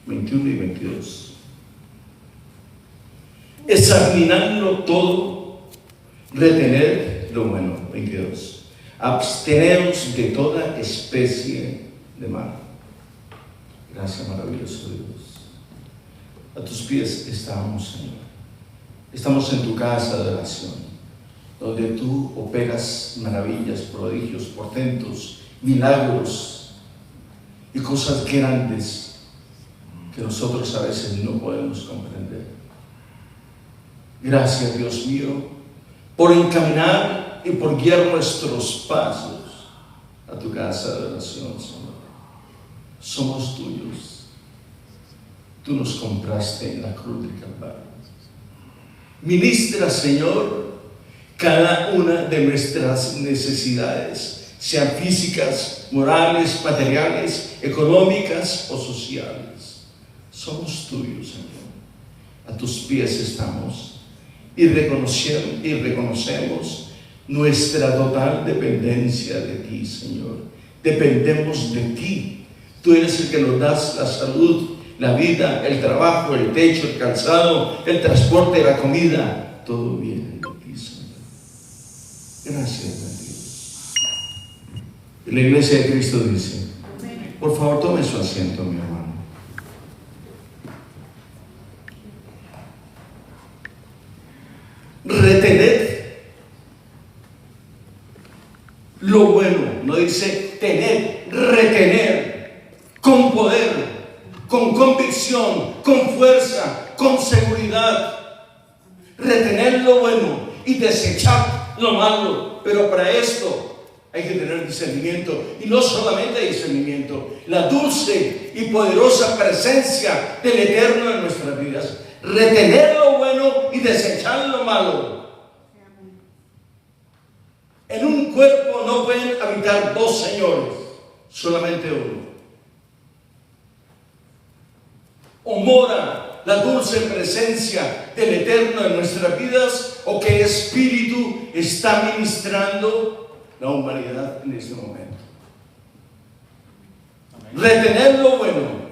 21 y 22. Examinarlo todo, retener lo bueno. 22. Absteneos de toda especie de mal. Gracias, maravilloso Dios. A tus pies estamos, Señor. Estamos en tu casa de oración, donde tú operas maravillas, prodigios, portentos, milagros y cosas grandes que nosotros a veces no podemos comprender. Gracias, Dios mío, por encaminar y por guiar nuestros pasos a tu casa de oración, Señor. Somos tuyos. Tú nos compraste en la cruz del Calvario. Ministra, Señor, cada una de nuestras necesidades, sean físicas, morales, materiales, económicas o sociales. Somos tuyos, Señor. A tus pies estamos y reconocemos nuestra total dependencia de ti, Señor. Dependemos de ti. Tú eres el que nos das la salud, la vida, el trabajo, el techo, el calzado, el transporte, la comida. Todo viene de ti, Señor. Gracias, Dios. Y la Iglesia de Cristo dice: por favor, tome su asiento, mi hermano. Retened lo bueno, no dice tener, retener, con poder, con convicción, con fuerza, con seguridad. Retener lo bueno y desechar lo malo. Pero para esto hay que tener discernimiento, y no solamente discernimiento, la dulce y poderosa presencia del Eterno en nuestras vidas. Retener lo bueno y desechar lo malo. En un cuerpo no pueden habitar dos señores, solamente uno. O mora la dulce presencia del Eterno en nuestras vidas, o qué espíritu está ministrando la humanidad en este momento. Retener lo bueno.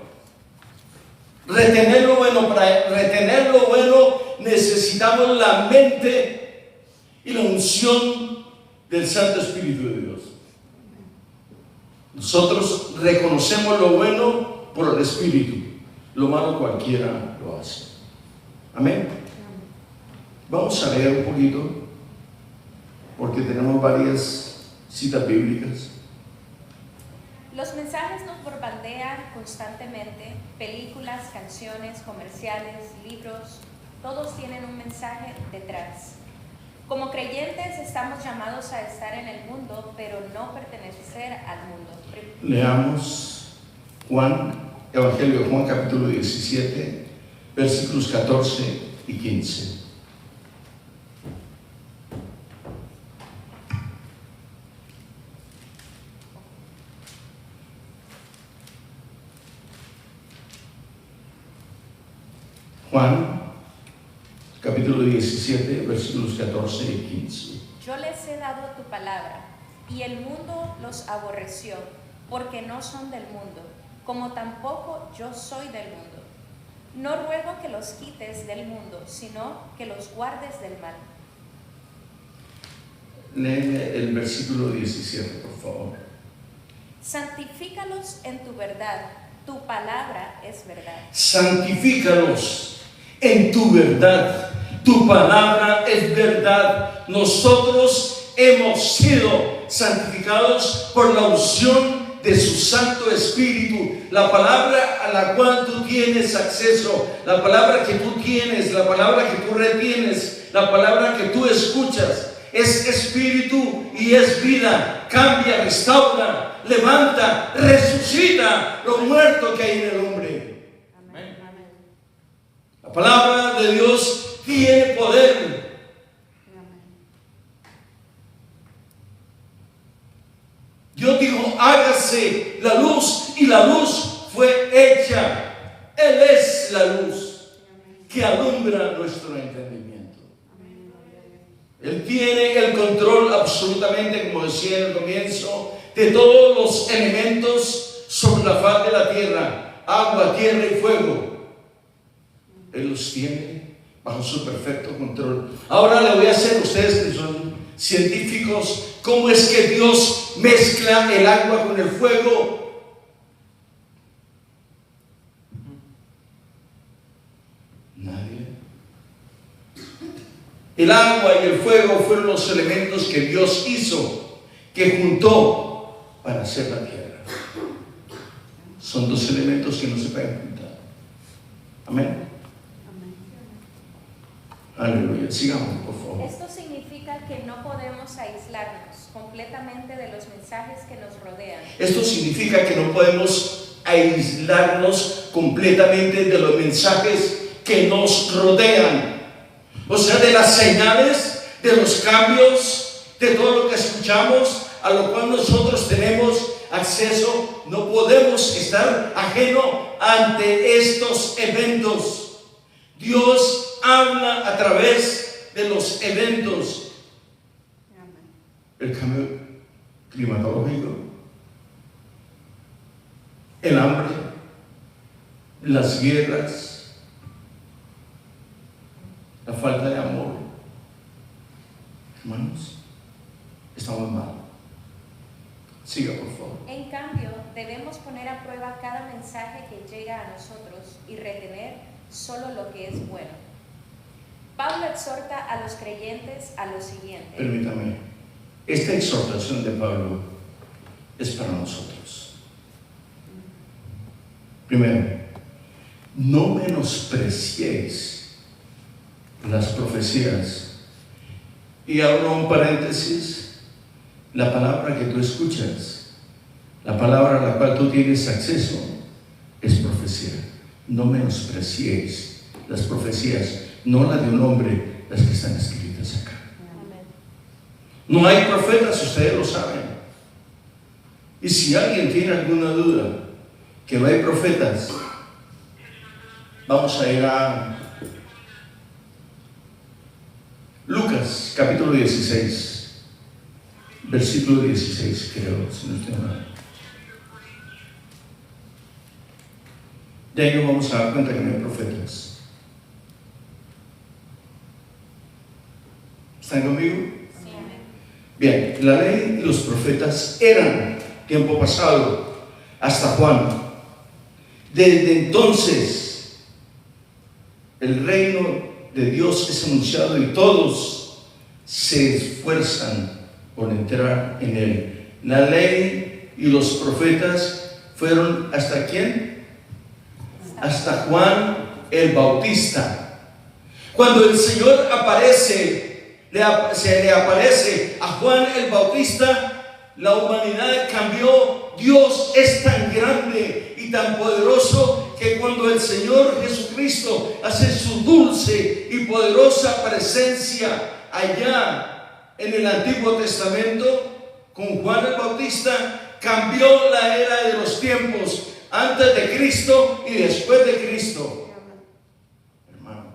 Retener lo bueno. Para retener lo bueno necesitamos la mente y la unción del Santo Espíritu de Dios. Nosotros reconocemos lo bueno por el Espíritu. Lo malo cualquiera lo hace. Amén. Vamos a leer un poquito, porque tenemos varias citas bíblicas. Los mensajes nos bombardean constantemente. Películas, canciones, comerciales, libros, todos tienen un mensaje detrás. Como creyentes estamos llamados a estar en el mundo, pero no pertenecer al mundo. Leamos Evangelio de Juan, capítulo 17, versículos 14 y 15. Juan, capítulo 17, versículos 14 y 15. Yo les he dado tu palabra, y el mundo los aborreció, porque no son del mundo, como tampoco yo soy del mundo. No ruego que los quites del mundo, sino que los guardes del mal. Léeme el versículo 17, por favor. Santifícalos en tu verdad, tu palabra es verdad. Santifícalos en tu verdad, tu palabra es verdad. Nosotros hemos sido santificados por la unción de su Santo Espíritu. La palabra a la cual tú tienes acceso, la palabra que tú tienes, la palabra que tú retienes, la palabra que tú escuchas, es espíritu y es vida. Cambia, restaura, levanta, resucita lo muerto que hay en el hombre. Amén. La palabra de Dios tiene poder. Dios dijo: hágase la luz, y la luz fue hecha. Él es la luz que alumbra nuestro entendimiento. Él tiene el control absolutamente, como decía en el comienzo, de todos los elementos sobre la faz de la tierra, agua, tierra y fuego. Él los tiene bajo su perfecto control. Ahora le voy a hacer a ustedes que son científicos, ¿cómo es que Dios mezcla el agua con el fuego? Nadie. El agua y el fuego fueron los elementos que Dios hizo, que juntó para hacer la tierra. Son dos elementos que no se pueden juntar. Amén. Aleluya. Sigamos, por favor. Esto significa que no podemos aislarnos completamente de los mensajes que nos rodean. Esto significa que no podemos aislarnos completamente de los mensajes que nos rodean. O sea, de las señales, de los cambios, de todo lo que escuchamos, a lo cual nosotros tenemos acceso. No podemos estar ajeno ante estos eventos. Dios habla a través de los eventos. El cambio climatológico, el hambre, las guerras, la falta de amor. Hermanos, estamos mal. Siga, por favor. En cambio, debemos poner a prueba cada mensaje que llega a nosotros y retener solo lo que es bueno. Pablo exhorta a los creyentes a lo siguiente. Permítame, esta exhortación de Pablo es para nosotros. Primero, no menospreciéis las profecías. Y abro un paréntesis. La palabra que tú escuchas, la palabra a la cual tú tienes acceso, es profecía. No menospreciéis las profecías, no las de un hombre, las que están escritas acá. No hay profetas, ustedes lo saben. Y si alguien tiene alguna duda que no hay profetas, vamos a ir a Lucas capítulo 16. Versículo 16, creo, si no estoy mal. De ahí nos vamos a dar cuenta que no hay profetas. ¿Están conmigo? Sí, amén. Bien, la ley y los profetas eran tiempo pasado, hasta Juan. Desde entonces, el reino de Dios es anunciado y todos se esfuerzan por entrar en él. La ley y los profetas fueron ¿hasta quién? Hasta Juan el Bautista. Cuando el Señor se le aparece a Juan el Bautista, la humanidad cambió. Dios es tan grande y tan poderoso que cuando el Señor Jesucristo hace su dulce y poderosa presencia allá en el Antiguo Testamento, con Juan el Bautista, cambió la era de los tiempos, antes de Cristo y después de Cristo. Hermano,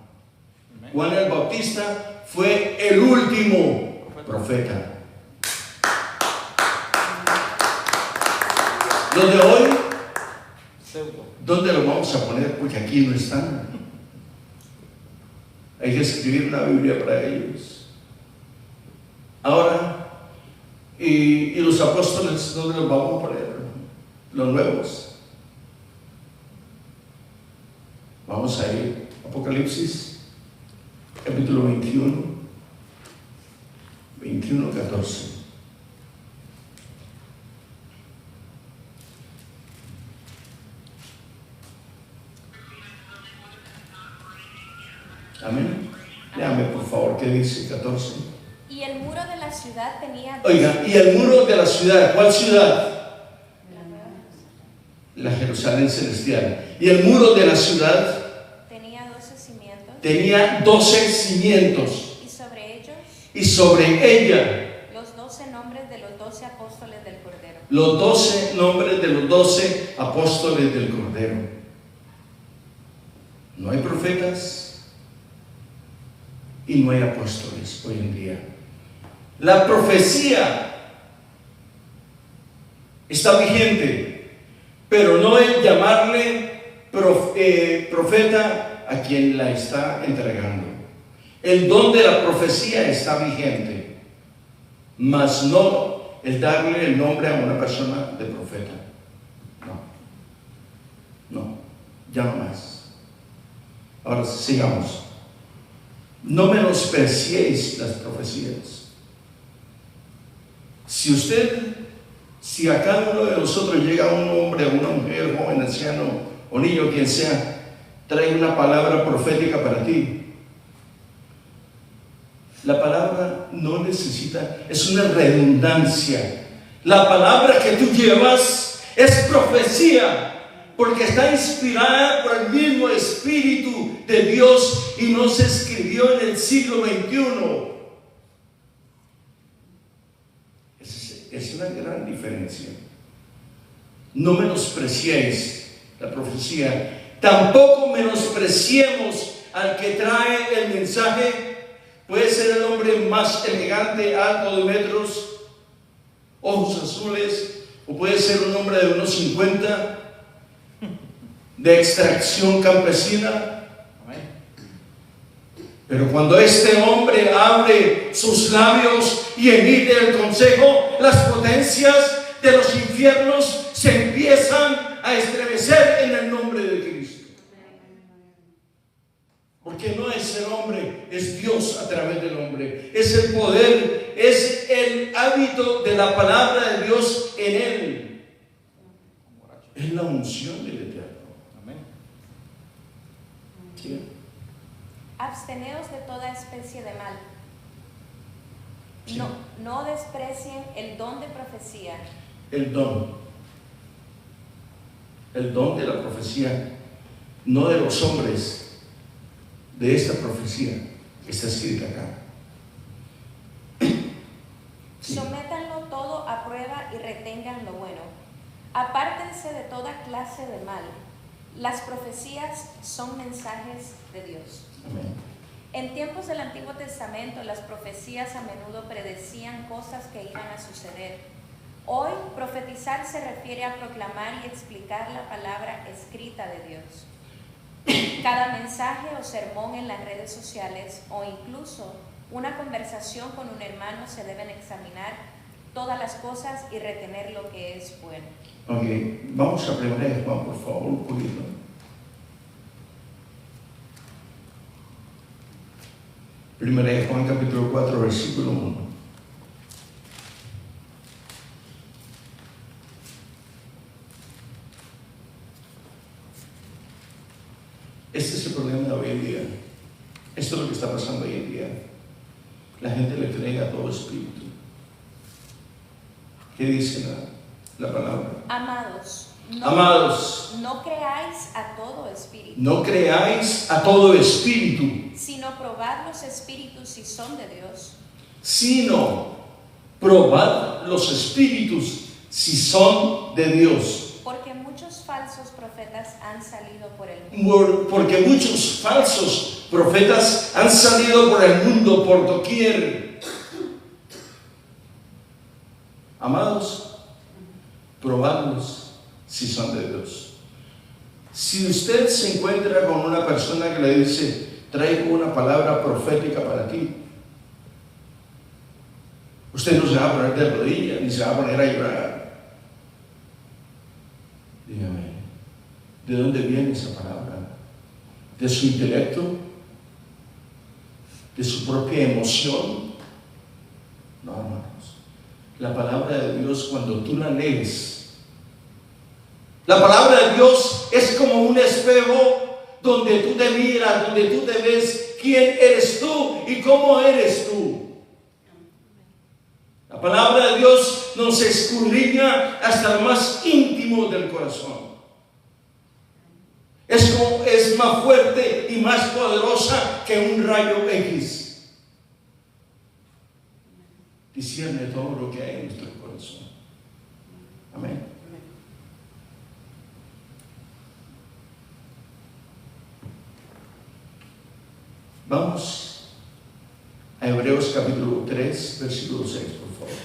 Juan el Bautista fue el último profeta. Los de hoy, ¿dónde lo vamos a poner? Porque aquí no están. Hay que escribir una Biblia para ellos. Ahora, y los apóstoles, ¿dónde los vamos a poner? Los nuevos. Vamos a ir a Apocalipsis, capítulo 21, 14. Amén. Léame por favor, ¿qué dice 14? Y el muro de la ciudad tenía... Oiga, y el muro de la ciudad, ¿cuál ciudad? La Jerusalén celestial. Y el muro de la ciudad tenía 12 cimientos. Tenía 12 cimientos. Y sobre ella los 12 nombres de los 12 apóstoles del Cordero. Los 12 nombres de los 12 apóstoles del Cordero. No hay profetas y no hay apóstoles hoy en día. La profecía está vigente, pero no el llamarle profeta a quien la está entregando. El don de la profecía está vigente, mas no el darle el nombre a una persona de profeta. No, ya no más. Ahora sigamos. No menospreciéis las profecías. Si a cada uno de nosotros llega un hombre, una mujer, joven, anciano o niño, quien sea, trae una palabra profética para ti. La palabra no necesita, es una redundancia. La palabra que tú llevas es profecía, porque está inspirada por el mismo Espíritu de Dios y no se escribió en el siglo XXI. Es una gran diferencia. No menospreciéis la profecía, tampoco menospreciemos al que trae el mensaje. Puede ser el hombre más elegante, alto de metros, ojos azules, o puede ser un hombre de unos 50, de extracción campesina. Pero cuando este hombre abre sus labios y emite el consejo, las potencias de los infiernos se empiezan a estremecer en el nombre de Cristo. Porque no es el hombre, es Dios a través del hombre. Es el poder, es el hábito de la palabra de Dios en él. Es la unción del Eterno. Amén. ¿Sí? Absteneos de toda especie de mal. Sí. No desprecien el don de profecía. El don de la profecía, no de los hombres, de esta profecía que está escrita acá. Sí. Sométanlo todo a prueba y retengan lo bueno. Apártense de toda clase de mal. Las profecías son mensajes de Dios. Amén. En tiempos del Antiguo Testamento, las profecías a menudo predecían cosas que iban a suceder. Hoy, profetizar se refiere a proclamar y explicar la palabra escrita de Dios. Cada mensaje o sermón en las redes sociales o incluso una conversación con un hermano se deben examinar todas las cosas y retener lo que es bueno. Ok, vamos a 1 Juan, por favor, un poquito. 1 Juan capítulo 4, versículo 1. Este es el problema de hoy en día. Esto es lo que está pasando hoy en día. La gente le cree a todo espíritu. ¿Qué dice la palabra? Amados, no creáis a todo espíritu. No creáis a todo espíritu, sino probad los espíritus si son de Dios. Sino probad los espíritus si son de Dios. Porque muchos falsos profetas han salido por el mundo. Porque muchos falsos profetas han salido por el mundo, por doquier. Amados, probadlos si son de Dios. Si usted se encuentra con una persona que le dice, traigo una palabra profética para ti, usted no se va a poner de rodillas ni se va a poner a llorar. Dígame, ¿de dónde viene esa palabra? ¿De su intelecto? ¿De su propia emoción? No, hermanos. La palabra de Dios, cuando tú la lees, la palabra de Dios es como un espejo donde tú te miras, donde tú te ves quién eres tú y cómo eres tú. La palabra de Dios nos escudriña hasta lo más íntimo del corazón. Es más fuerte y más poderosa que un rayo X. Discierne todo lo que hay en nuestro corazón. Amén. Vamos a Hebreos capítulo 3, versículo 6, por favor.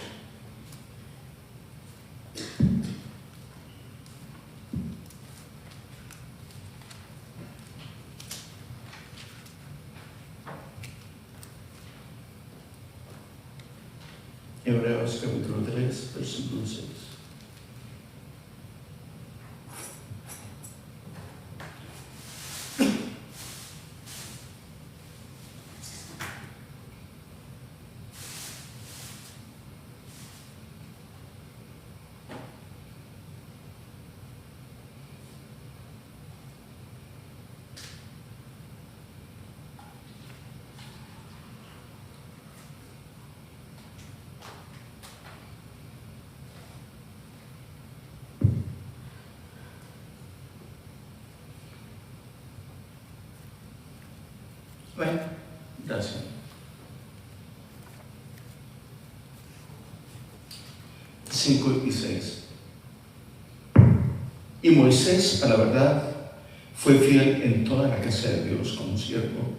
Hebreos capítulo 3, versículo 6. Bueno, gracias. Cinco y 6. Y Moisés, a la verdad, fue fiel en toda la casa de Dios como siervo,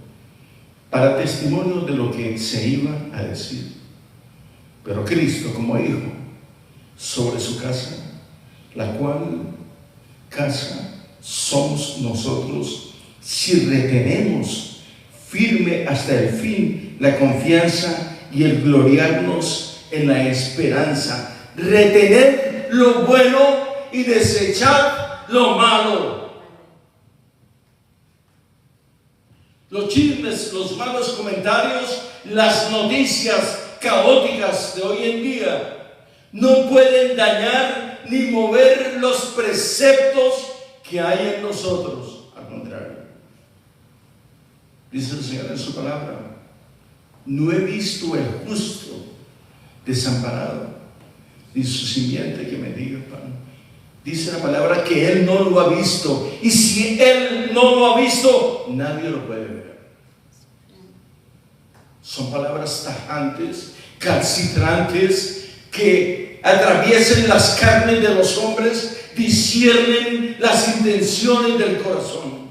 para testimonio de lo que se iba a decir. Pero Cristo como hijo sobre su casa, la cual casa somos nosotros, si retenemos firme hasta el fin la confianza y el gloriarnos en la esperanza. Retener lo bueno y desechar lo malo. Los chismes, los malos comentarios, las noticias caóticas de hoy en día no pueden dañar ni mover los preceptos que hay en nosotros. Al contrario, dice el Señor en su palabra: no he visto el justo desamparado, ni su simiente que mendiga pan. Dice la palabra que Él no lo ha visto, y si Él no lo ha visto, nadie lo puede ver. Son palabras tajantes, calcitrantes, que atraviesan las carnes de los hombres, disciernen las intenciones del corazón.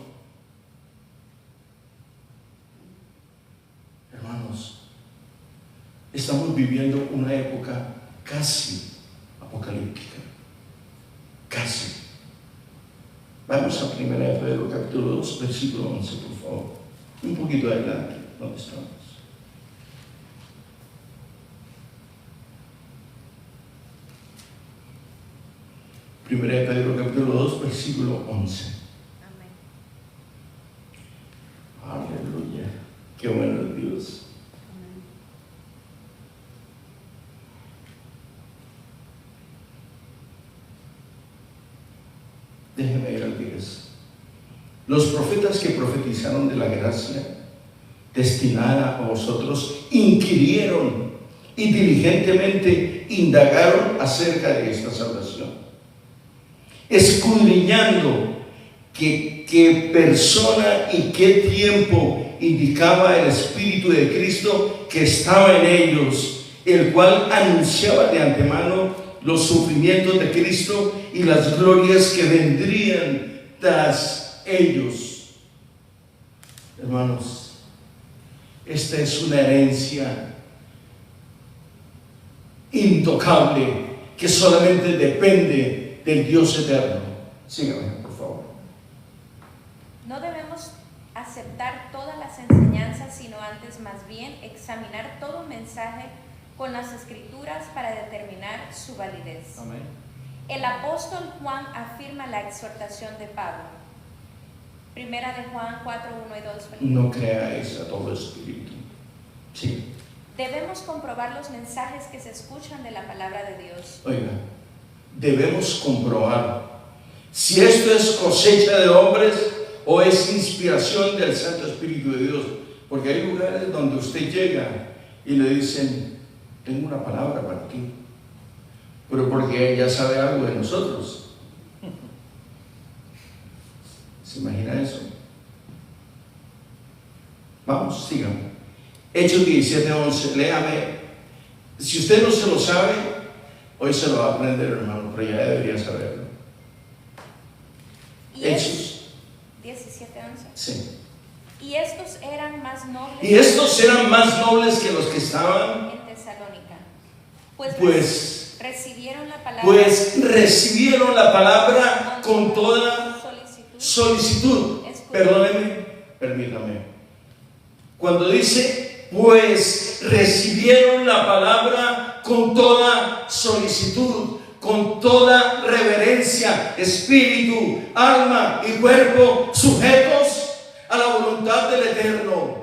Hermanos, estamos viviendo una época casi apocalíptica. Casi. Vamos a 1 Pedro capítulo 2, versículo 11, por favor. Un poquito adelante, ¿dónde estamos? 1 Pedro capítulo 2, versículo 11. Amén. Aleluya. Qué bueno es Dios. Déjeme ir al 10. Los profetas que profetizaron de la gracia destinada a vosotros inquirieron y diligentemente indagaron acerca de esta salvación, escudriñando qué persona y qué tiempo indicaba el Espíritu de Cristo que estaba en ellos, el cual anunciaba de antemano los sufrimientos de Cristo y las glorias que vendrían tras ellos. Hermanos, esta es una herencia intocable que solamente depende del Dios eterno. Sígame, por favor. No debemos aceptar todas las enseñanzas, sino antes más bien examinar todo mensaje con las Escrituras para determinar su validez. Amén. El apóstol Juan afirma la exhortación de Pablo. Primera de Juan 4, 1 y 2. No creáis a todo espíritu. Sí. Debemos comprobar los mensajes que se escuchan de la palabra de Dios. Oiga, debemos comprobar si esto es cosecha de hombres o es inspiración del Santo Espíritu de Dios. Porque hay lugares donde usted llega y le dicen: tengo una palabra para ti, pero porque ella sabe algo de nosotros. ¿Se imagina eso? Vamos, síganme. Hechos 17:11, léame. Si usted no se lo sabe, hoy se lo va a aprender, hermano, pero ya debería saberlo. Hechos 17:11. Sí. Y estos eran más nobles. Y estos eran más nobles que los que estaban en Tesalónica, pues recibieron la palabra. Recibieron la palabra con toda solicitud. Perdóneme, permítame. Cuando dice, pues recibieron la palabra con toda solicitud, con toda reverencia, espíritu, alma y cuerpo, sujetos a la voluntad del Eterno.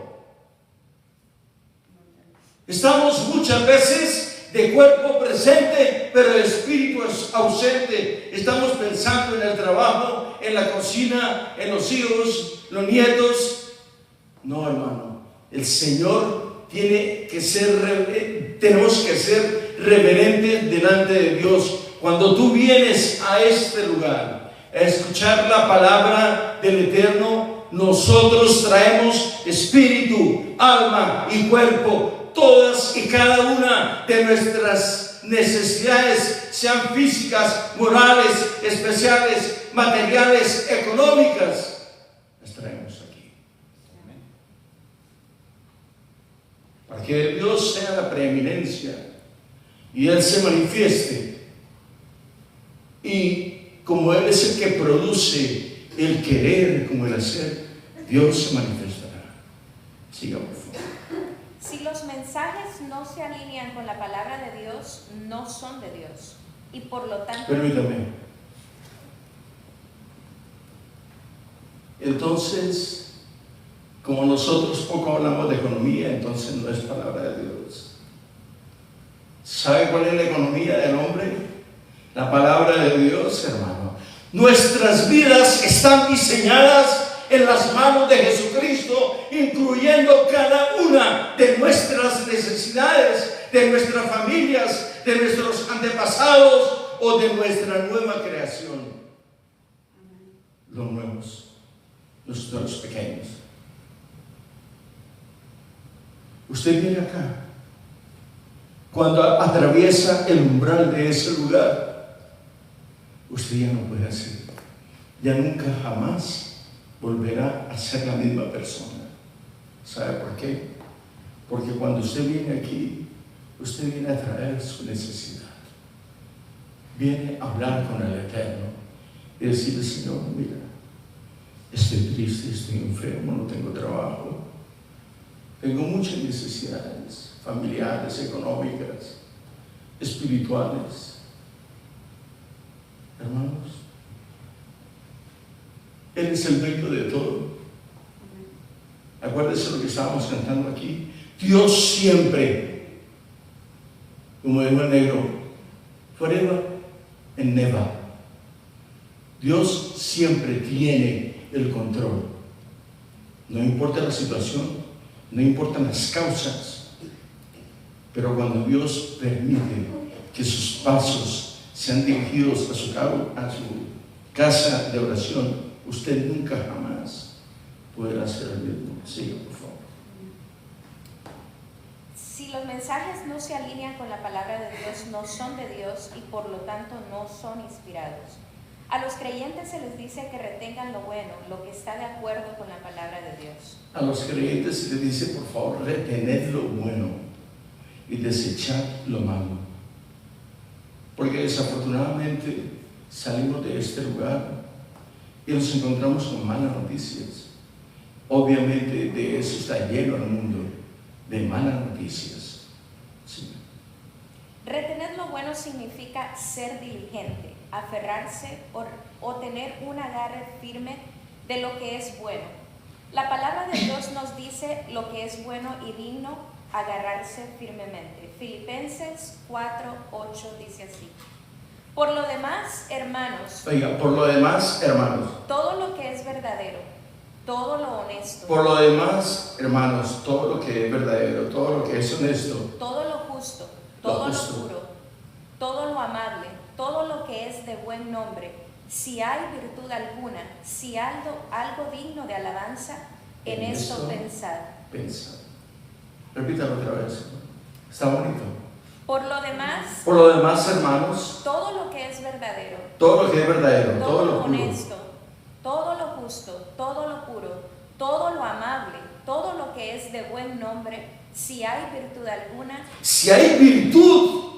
Estamos muchas veces de cuerpo presente, pero el espíritu es ausente. Estamos pensando en el trabajo, en la cocina, en los hijos, los nietos. No, hermano, el Señor tenemos que ser reverentes delante de Dios. Cuando tú vienes a este lugar a escuchar la palabra del Eterno, nosotros traemos espíritu, alma y cuerpo, todas y cada una de nuestras necesidades, sean físicas, morales, especiales, materiales, económicas, las traemos aquí. Para que Dios sea la preeminencia y Él se manifieste. Y como Él es el que produce el querer como el hacer, Dios se manifestará. Siga, por favor. Si los mensajes no se alinean con la palabra de Dios, no son de Dios. Y por lo tanto... Permítame. Entonces, como nosotros poco hablamos de economía, entonces no es palabra de Dios. ¿Sabe cuál es la economía del hombre? La palabra de Dios, hermano. Nuestras vidas están diseñadas en las manos de Jesucristo, incluyendo cada una de nuestras necesidades, de nuestras familias, de nuestros antepasados o de nuestra nueva creación. Los nuevos, los pequeños. Usted viene acá. Cuando atraviesa el umbral de ese lugar, usted ya no puede hacer, ya nunca jamás volverá a ser la misma persona. ¿Sabe por qué? Porque cuando usted viene aquí, usted viene a traer su necesidad, viene a hablar con el Eterno y decirle: Señor, mira, estoy triste, estoy enfermo, no tengo trabajo, tengo muchas necesidades familiares, económicas, espirituales. Hermanos, Él es el dueño de todo. Acuérdense lo que estábamos cantando aquí. Dios siempre, como dijo el negro, forever and never. Dios siempre tiene el control. No importa la situación, no importan las causas, pero cuando Dios permite que sus pasos sean dirigidos a su casa de oración, usted nunca jamás podrá hacer el mismo. Siga, por favor. Si los mensajes no se alinean con la palabra de Dios, no son de Dios y por lo tanto no son inspirados. A los creyentes se les dice que retengan lo bueno, lo que está de acuerdo con la palabra de Dios. A los creyentes se les dice, por favor, retened lo bueno y desechad lo malo. Porque desafortunadamente salimos de este lugar y nos encontramos con malas noticias. Obviamente de eso está lleno el mundo, de malas noticias. Sí. Retener lo bueno significa ser diligente, aferrarse o tener un agarre firme de lo que es bueno. La palabra de Dios nos dice lo que es bueno y digno, agarrarse firmemente. Filipenses 4:8 dice así: por lo demás, hermanos, todo lo que es verdadero, todo lo honesto, por lo demás, hermanos, todo lo que es verdadero, todo lo que es honesto, todo lo justo, todo lo puro, todo lo amable, todo lo que es de buen nombre, si hay virtud alguna, si algo digno de alabanza, en esto pensad. Repítalo otra vez. Está bonito. Por lo demás, hermanos, todo lo que es verdadero, todo lo que es verdadero, todo lo honesto, todo lo justo, todo lo puro, todo lo amable, todo lo que es de buen nombre, si hay virtud alguna, si hay virtud,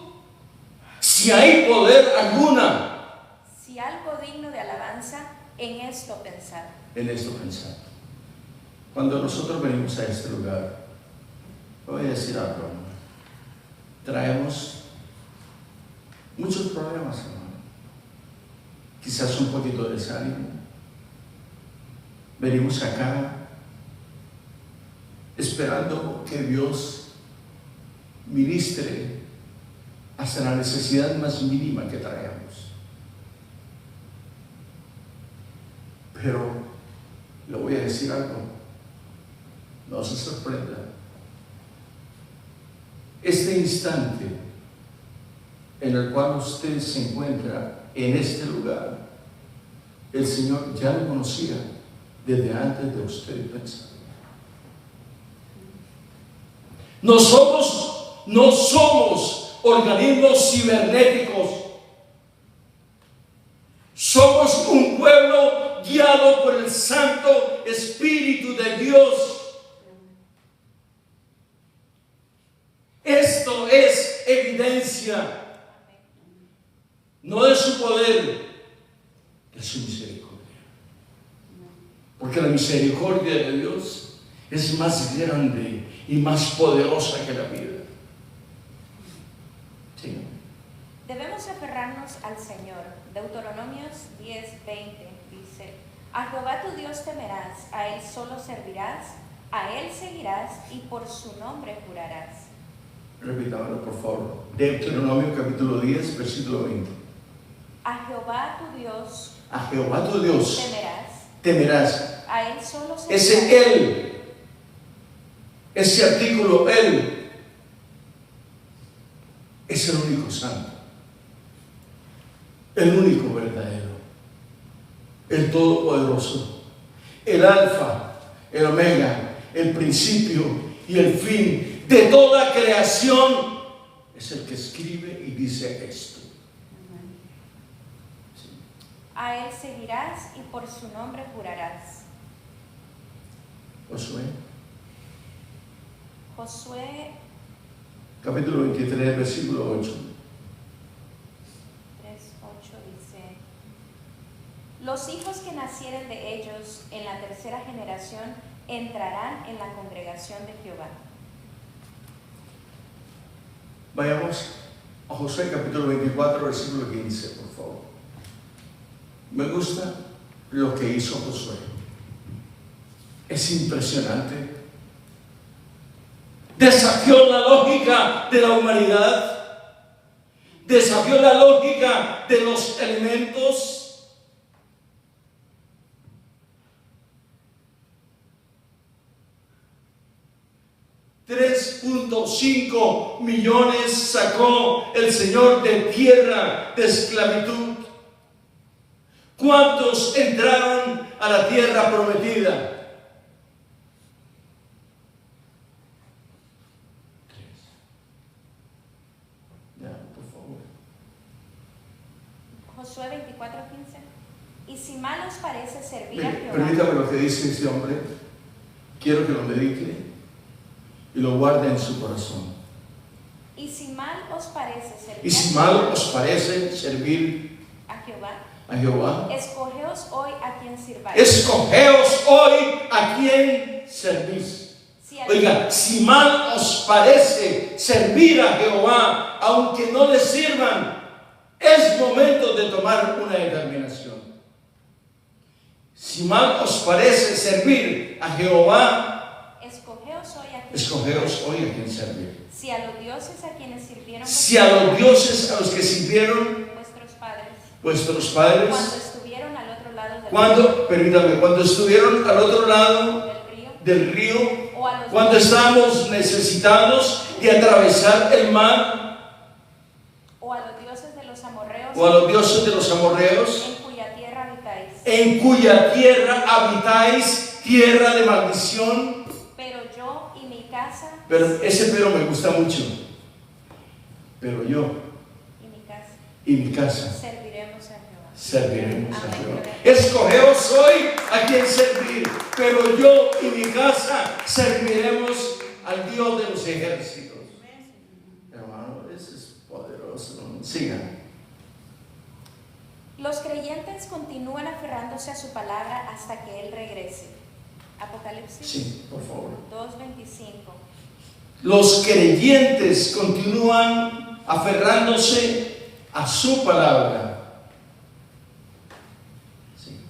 si hay poder alguna, si algo digno de alabanza, en esto pensad. En esto pensad. Cuando nosotros venimos a este lugar, voy a decir algo, hermano. Traemos Muchos problemas, hermano. Quizás un poquito de desánimo. Venimos acá esperando que Dios ministre hasta la necesidad más mínima que traemos. Pero le voy a decir algo, no se sorprenda. Este instante en el cual usted se encuentra en este lugar, el Señor ya lo conocía desde antes de usted pensar. Nosotros no somos organismos cibernéticos. Somos un pueblo guiado por el Santo Espíritu de Dios. Esto es evidencia, no de su poder, de su misericordia. Porque la misericordia de Dios es más grande y más poderosa que la vida. Sí. Debemos aferrarnos al Señor. Deuteronomios 10:20 dice: a Jehová tu Dios temerás, a Él solo servirás, a Él seguirás y por su nombre jurarás. Repitámoslo, por favor. Deuteronomio capítulo 10, versículo 20. A Jehová tu Dios, a Jehová tu Dios temerás. A Él solo servirás. Ese Él, ese artículo Él, es el único santo, el único verdadero, el todopoderoso, el alfa, el omega, el principio y el fin de toda creación. Es el que escribe y dice esto. Sí. A Él seguirás y por su nombre jurarás. Josué capítulo 23, versículo 8. 3:8 dice: los hijos que nacieren de ellos en la tercera generación entrarán en la congregación de Jehová. Vayamos a Josué capítulo 24, versículo 15, por favor. Me gusta lo que hizo Josué. Es impresionante. Desafió la lógica de la humanidad. Desafió la lógica de los elementos. 3.5 millones sacó el Señor de tierra de esclavitud. ¿Cuántos entraron a la tierra prometida? 3. Ya, por favor. Josué 24:15. Y si mal os parece servir a Jehová. Permítame lo que dice ese hombre. Quiero que lo medite y lo guarde en su corazón. Y si mal os parece servir, a Jehová, escogeos hoy a quien sirváis. Escogeos hoy a quien servís. Oiga, si mal os parece servir a Jehová, aunque no le sirvan, es momento de tomar una determinación. Si mal os parece servir a Jehová, escogeos hoy a quien servir. Si a los dioses a quienes sirvieron, si a los dioses a los que sirvieron vuestros padres, cuando estuvieron al otro lado del cuando estuvieron al otro lado del río, cuando estábamos necesitados de atravesar el mar, o a los dioses de los amorreos, en cuya tierra habitáis, tierra de maldición. Pero ese pero me gusta mucho. Pero yo y mi casa serviremos a Jehová. Escogeos hoy a quien servir, pero yo y mi casa serviremos al Dios de los ejércitos. Hermano, eso es poderoso. Sigan. Los creyentes continúan aferrándose a su palabra hasta que Él regrese. Apocalipsis. Sí, por favor. 2:25. Los creyentes continúan aferrándose a su palabra. Sí.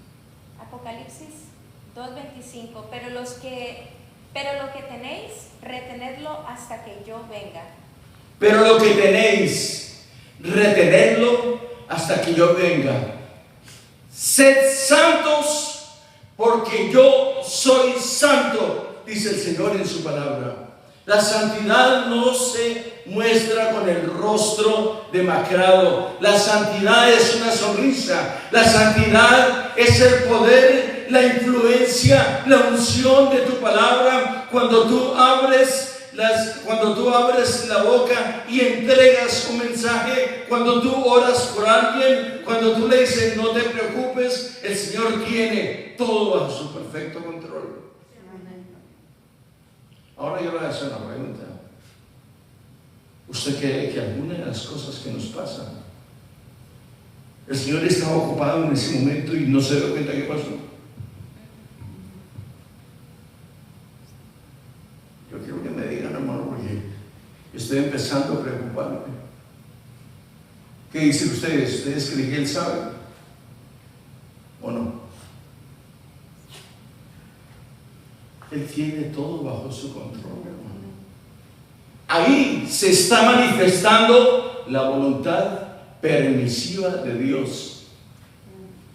Apocalipsis 2:25, pero lo que tenéis, retenedlo hasta que yo venga. Pero lo que tenéis, retenedlo hasta que yo venga. Sed santos, porque yo soy santo, dice el Señor en su palabra. La santidad no se muestra con el rostro demacrado. La santidad es una sonrisa. La santidad es el poder, la influencia, la unción de tu palabra. Cuando tú abres la boca y entregas un mensaje, cuando tú oras por alguien, cuando tú le dices no te preocupes, el Señor tiene todo bajo su perfecto control. Ahora yo le voy a hacer una pregunta. ¿Usted cree que alguna de las cosas que nos pasan, el Señor estaba ocupado en ese momento y no se dio cuenta qué pasó? Yo quiero que me digan, hermano, porque estoy empezando a preocuparme. ¿Qué dicen ustedes? ¿Ustedes creen que Él sabe? ¿O no? Él tiene todo bajo su control, hermano. Ahí se está manifestando la voluntad permisiva de Dios.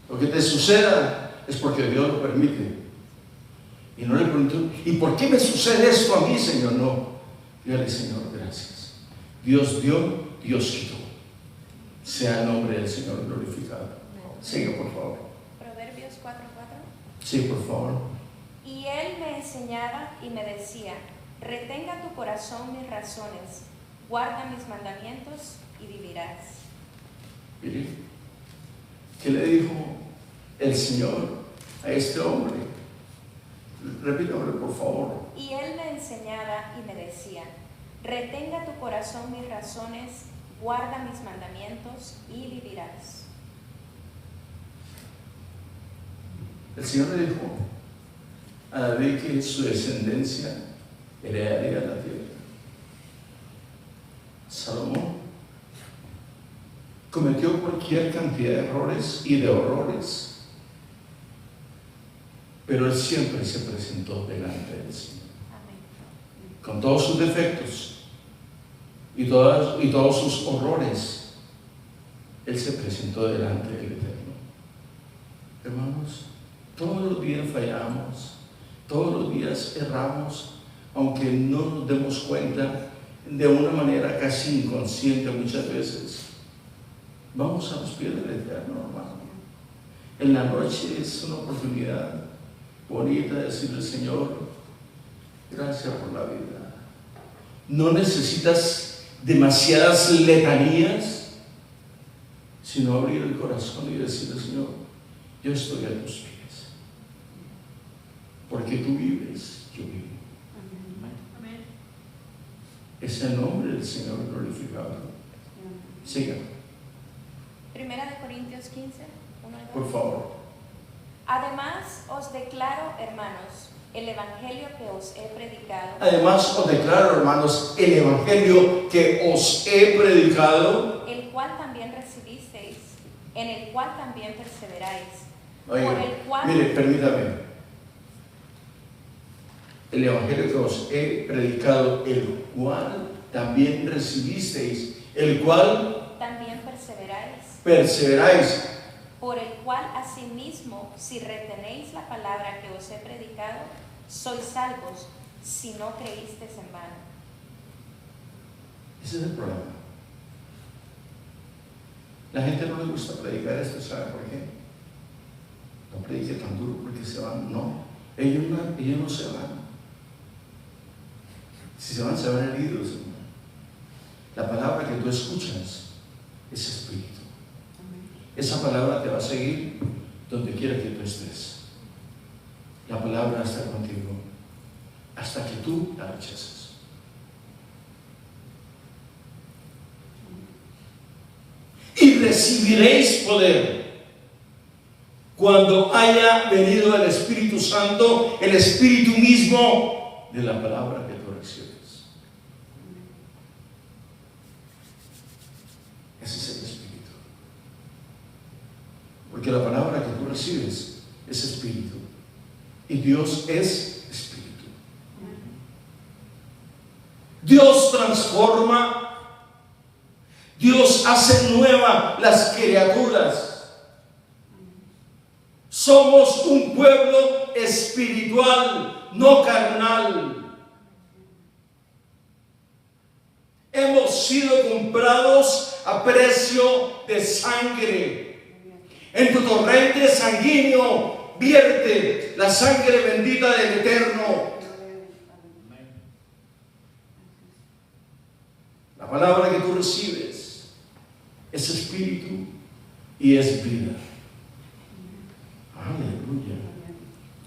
Lo que te suceda es porque Dios lo permite. Y no le preguntó, ¿y por qué me sucede esto a mí, Señor? No. Dígale, Señor, gracias. Dios dio, Dios quitó. Sea el nombre del Señor glorificado. Siga, por favor. Proverbios 4:4. Sí, por favor. Y él me enseñaba y me decía, retenga tu corazón mis razones, guarda mis mandamientos y vivirás. Mire, ¿qué le dijo el Señor a este hombre? Repítamelo, por favor. Y él me enseñaba y me decía, retenga tu corazón mis razones, guarda mis mandamientos y vivirás. El Señor le dijo a David que su descendencia heredaría la tierra. Salomón cometió cualquier cantidad de errores y de horrores, pero él siempre se presentó delante del Señor. Amén. Con todos sus defectos y todos sus horrores, él se presentó delante del Eterno. Hermanos, todos los días fallamos, todos los días erramos, aunque no nos demos cuenta, de una manera casi inconsciente muchas veces. Vamos a los pies del Eterno, hermano. En la noche es una oportunidad bonita de decirle, Señor, gracias por la vida. No necesitas demasiadas letanías, sino abrir el corazón y decirle, Señor, yo estoy a tus pies. Porque tú vives, yo vivo. Amén. Es el nombre del Señor glorificado. Siga. Primera de Corintios 15, 1 y 2. Por favor. Además os declaro, hermanos, el evangelio que os he predicado. Además os declaro, hermanos, el evangelio que os he predicado, El cual también recibisteis, en el cual también perseveráis. Oiga, por el cual... mire, permítame. El evangelio que os he predicado, el cual también recibisteis, el cual también perseveráis. Perseveráis. Por el cual asimismo, si retenéis la palabra que os he predicado, sois salvos, si no creísteis en vano. Ese es el problema. La gente no le gusta predicar esto, ¿sabe por qué? No predique tan duro porque se van. No, ellos no se van. Si se van heridos, hermano. La palabra que tú escuchas es espíritu. Esa palabra te va a seguir donde quiera que tú estés. La palabra está contigo hasta que tú la rechaces. Y recibiréis poder cuando haya venido el Espíritu Santo, el Espíritu mismo de la palabra que tú recibes. Ese es el Espíritu. Porque la palabra que tú recibes es espíritu. Y Dios es espíritu. Dios transforma. Dios hace nueva las criaturas. Somos un pueblo espiritual, no carnal. Hemos sido comprados a precio de sangre. En tu torrente sanguíneo vierte la sangre bendita del Eterno. La palabra que tú recibes es espíritu y es vida. Aleluya.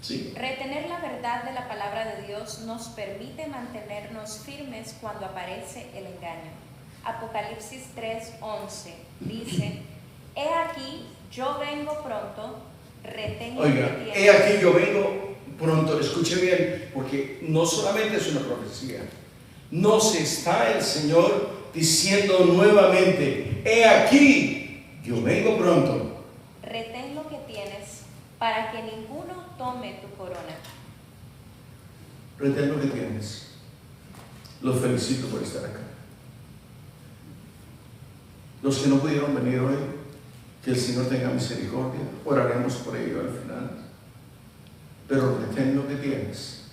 Sí. Retener la verdad de la palabra de Dios nos permite mantenernos firmes cuando aparece el engaño. Apocalipsis 3:11 dice: he aquí, yo vengo pronto, retengo Oiga, el tiempo. he aquí yo vengo pronto. Escuche bien, porque no solamente es una profecía. Nos está el Señor diciendo nuevamente: he aquí, yo vengo pronto. Retén lo que tienes, para que ninguno tome tu corona. Retén lo que tienes. Los felicito por estar acá. Los que no pudieron venir hoy, que el Señor tenga misericordia. Oraremos por ello al final. Pero retén lo que tienes.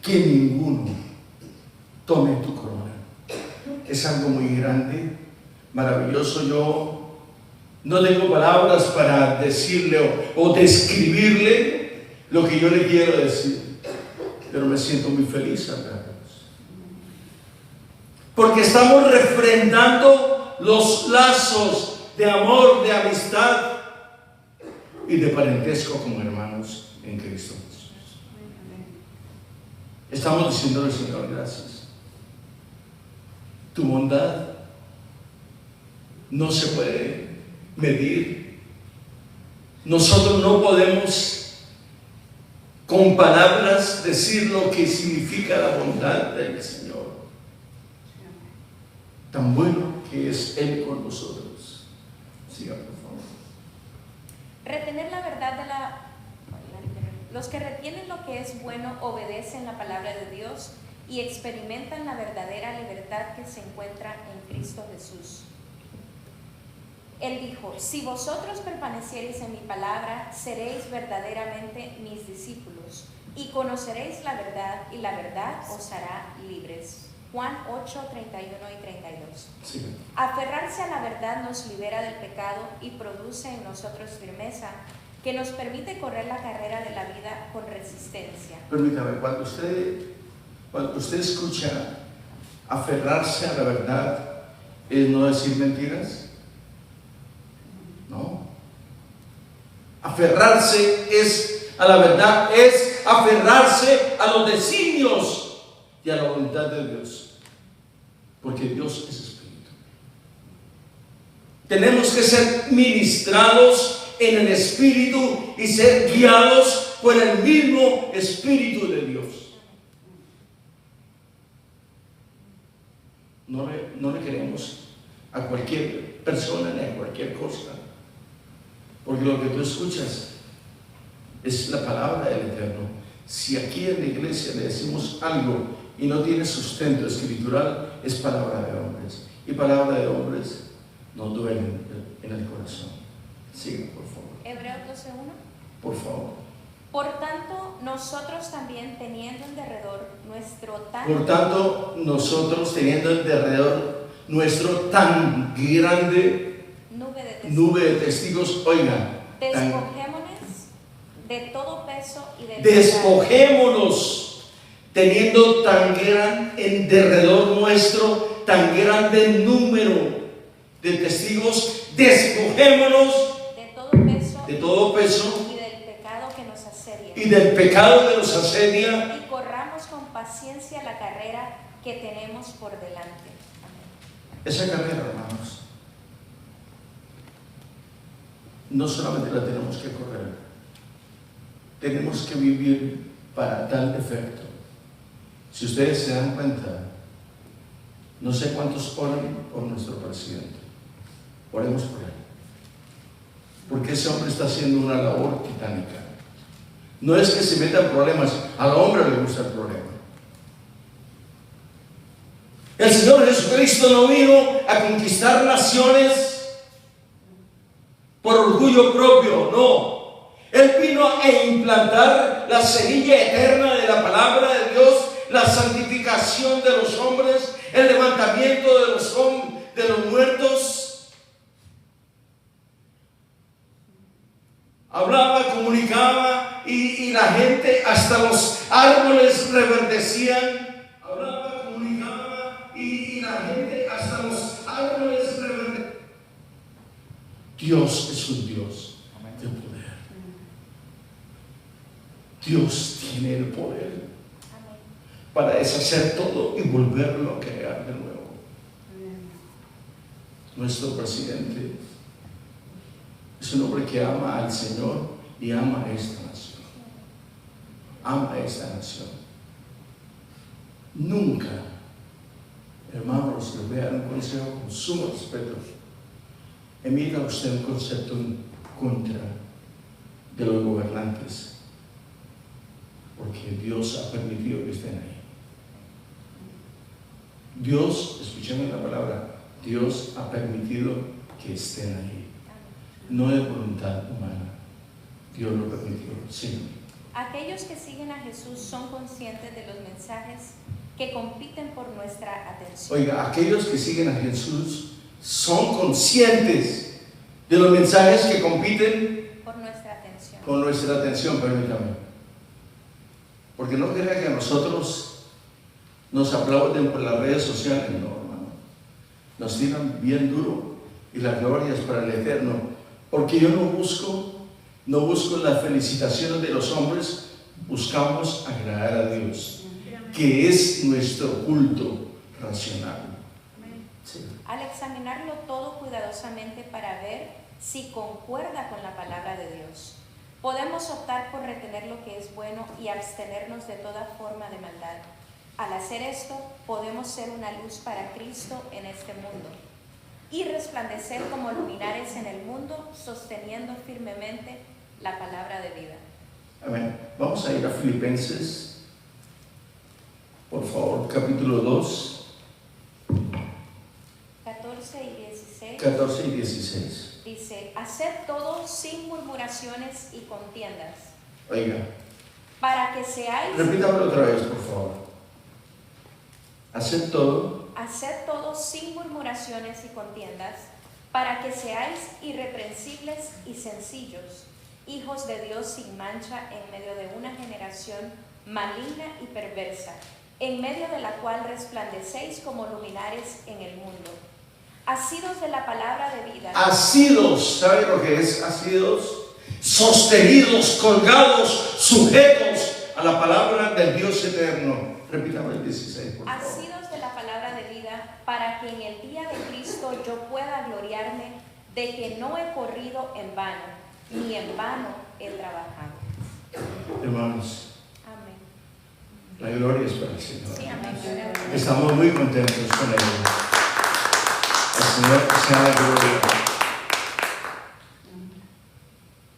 Que ninguno tome tu corona. Es algo muy grande, maravilloso. Yo no tengo palabras para decirle o describirle lo que yo le quiero decir, pero me siento muy feliz acá, porque estamos refrendando los lazos de amor, de amistad y de parentesco como hermanos en Cristo Jesús. Estamos diciendo al Señor: gracias. Tu bondad no se puede medir. Nosotros no podemos con palabras decir lo que significa la bondad del Señor. Tan bueno que es Él con nosotros. Siga, por favor. Retener la verdad de los que retienen lo que es bueno obedecen la palabra de Dios y experimentan la verdadera libertad que se encuentra en Cristo Jesús. Él dijo: si vosotros permaneciereis en mi palabra, seréis verdaderamente mis discípulos y conoceréis la verdad, y la verdad os hará libres. Juan 8, 31 y 32. Sí. Aferrarse a la verdad nos libera del pecado y produce en nosotros firmeza, que nos permite correr la carrera de la vida con resistencia. Permítame, cuando usted escucha aferrarse a la verdad, ¿es no decir mentiras? No. Aferrarse a la verdad es aferrarse a los designios y a la voluntad de Dios, porque Dios es espíritu. Tenemos que ser ministrados en el espíritu y ser guiados por el mismo espíritu de Dios. No le queremos a cualquier persona ni a cualquier cosa, porque lo que tú escuchas es la palabra del Eterno. Si aquí en la iglesia le decimos algo y no tiene sustento escritural, es palabra de hombres, y palabra de hombres nos duele en el corazón. Siga, por favor. Hebreos 12:1. Por favor. Por tanto, nosotros también, teniendo en derredor nuestro tan grande nube de testigos, oigan, despojémonos de todo peso y del despojémonos, teniendo en derredor nuestro tan grande número de testigos, despojémonos de todo peso y del pecado que nos asedia, y corramos con paciencia la carrera que tenemos por delante. Amén. Esa carrera, hermanos, no solamente la tenemos que correr, tenemos que vivir para tal efecto. Si ustedes se dan cuenta, no sé cuántos oran por nuestro presidente. Oremos por él. porque ese hombre está haciendo una labor titánica. No es que se meta en problemas, al hombre le gusta el problema. El Señor Jesucristo no vino a conquistar naciones por orgullo propio, no. Él vino a implantar la semilla eterna de la palabra de Dios, la santificación de los hombres, el levantamiento de los muertos. Hablaba, comunicaba y la gente, hasta los árboles reverdecían. Hablaba, comunicaba y la gente, hasta los árboles reverdecían. Dios es un Dios de poder. Dios tiene el poder para deshacer todo y volverlo a crear de nuevo. Nuestro presidente es un hombre que ama al Señor y ama a esta nación. Ama a esta nación. Nunca, hermanos, le voy a dar un consejo con sumo respeto. Emita usted un concepto en contra de los gobernantes, porque Dios ha permitido que estén ahí. Dios, escúchame la palabra, Dios ha permitido que estén ahí. No es voluntad humana. Dios lo permitió. Sí. Aquellos que siguen a Jesús son conscientes de los mensajes que compiten por nuestra atención. Oiga, aquellos que siguen a Jesús son conscientes de los mensajes que compiten por nuestra atención. Con nuestra atención, permítame. Porque no crea que a nosotros nos aplauden por las redes sociales, no, hermano. Nos tiran bien duro y la gloria es para el Eterno. Porque yo no busco las felicitaciones de los hombres, buscamos agradar a Dios, que es nuestro culto racional. Sí. Al examinarlo todo cuidadosamente para ver si concuerda con la palabra de Dios, podemos optar por retener lo que es bueno y abstenernos de toda forma de maldad. Al hacer esto, podemos ser una luz para Cristo en este mundo y resplandecer como luminares en el mundo, sosteniendo firmemente la palabra de vida. Amén. Vamos a ir a Filipenses, por favor, capítulo 2. 14 y 16. 14 y 16. Dice, haced todo sin murmuraciones y contiendas. Oiga. Para que seáis... Repítamelo otra vez, por favor. Haced todo. Haced todo sin murmuraciones y contiendas, para que seáis irreprensibles y sencillos, hijos de Dios sin mancha en medio de una generación maligna y perversa, en medio de la cual resplandecéis como luminares en el mundo. Asidos de la palabra de vida. Asidos, ¿sabe lo que es asidos? Sostenidos, colgados, sujetos a la palabra del Dios eterno. Repítame el 16, por favor. Asidos de la palabra de vida, para que en el día de Cristo yo pueda gloriarme de que no he corrido en vano, ni en vano he trabajado. Hermanos, amén. La gloria es para el Señor. Sí, amén. Estamos muy contentos con ello. El Señor sea la gloria.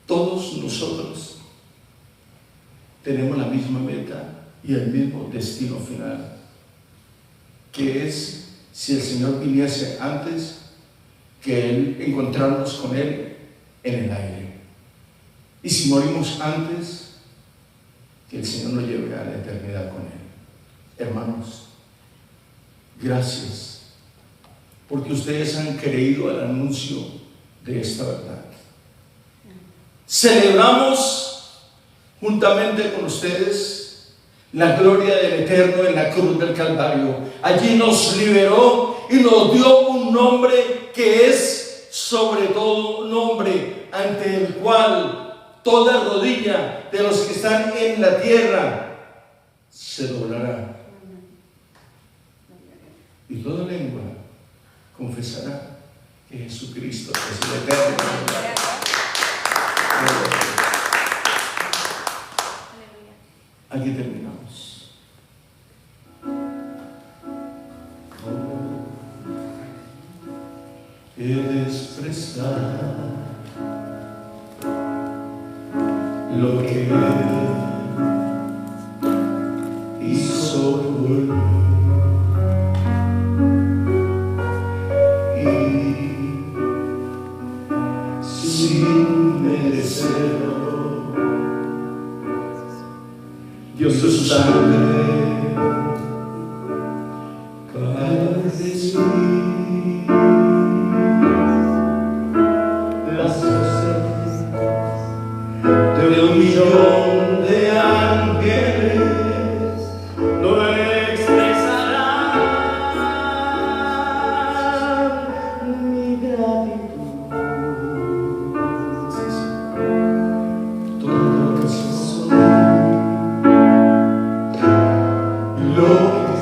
Todos nosotros tenemos la misma meta y el mismo destino final, que es, si el Señor viniese antes, que Él encontrarnos con Él en el aire. Y si morimos antes, que el Señor nos lleve a la eternidad con Él. Hermanos, gracias, porque ustedes han creído al anuncio de esta verdad. Celebramos juntamente con ustedes la gloria del Eterno en la cruz del Calvario. Allí nos liberó y nos dio un nombre que es sobre todo nombre, ante el cual toda rodilla de los que están en la tierra se doblará. Y toda lengua confesará que Jesucristo es el Eterno. Aquí terminamos. He de expresar lo que Él hizo por mí. Y sin merecerlo, dio su sangre cada vez de mí. Las voces de 1.000.000 de ángeles no expresarán mi gratitud. Todo lo que soy, lo que